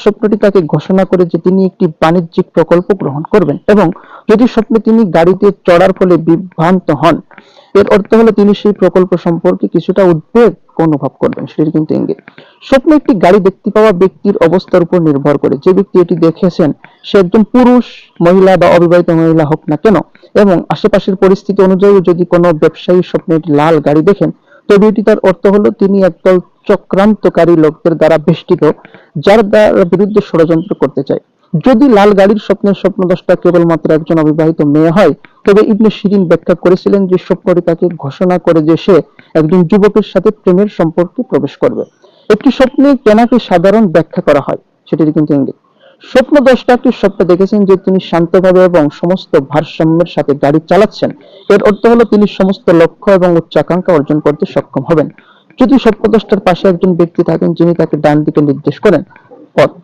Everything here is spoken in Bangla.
স্বপ্নটি তাকে ঘোষণা করে যে তিনি একটি বাণিজ্যিক প্রকল্প গ্রহণ করবেন, এবং যদি স্বপ্নে তিনি গাড়িতে চড়ার ফলে বিভ্রান্ত হন, এর অর্থ হলো তিনি সেই প্রকল্প সম্পর্কে কিছুটা উদ্বেগ অনুভব করবেন। সেটি কিন্তু ইঙ্গিত। স্বপ্নে একটি গাড়ি দেখতে পাওয়া ব্যক্তির অবস্থার উপর নির্ভর করে। যে ব্যক্তি এটি দেখেছেন সে একজন পুরুষ, মহিলা বা অবিবাহিত মহিলা হোক না কেন, এবং আশেপাশের পরিস্থিতি অনুযায়ী যদি কোনো ব্যবসায়ী স্বপ্নে একটি লাল গাড়ি দেখেন, তবে এটি তার অর্থ হলো তিনি একদল চক্রান্তকারী লোকদের দ্বারা বেষ্টিত, যার দ্বারা বিরুদ্ধে ষড়যন্ত্র করতে চায়। যদি লাল গাড়ির স্বপ্নদ্রষ্টা কেবলমাত্র একজন অবিবাহিত মেয়ে হয়, তবে ইবনে সিরিন ব্যাখ্যা করেছিলেন যে স্বপ্নটি তাকে ঘোষণা করে যে সে একজন যুবকের সাথে প্রেমের সম্পর্কে প্রবেশ করবে। একটি স্বপ্নে কেনাকে সাধারণ ব্যাখ্যা করা হয়, সেটির কিন্তু ইঙ্গিত। স্বপ্নদ্রষ্টা একটি স্বপ্ন দেখেছেন যে তিনি শান্তভাবে এবং সমস্ত ভারসাম্যের সাথে গাড়ি চালাচ্ছেন, এর অর্থ হলো তিনি সমস্ত লক্ষ্য এবং উচ্চাকাঙ্ক্ষা অর্জন করতে সক্ষম হবেন। যদি স্বপ্নদ্রষ্টার পাশে একজন ব্যক্তি থাকেন যিনি তাকে ডান দিকে নির্দেশ করেন, পথ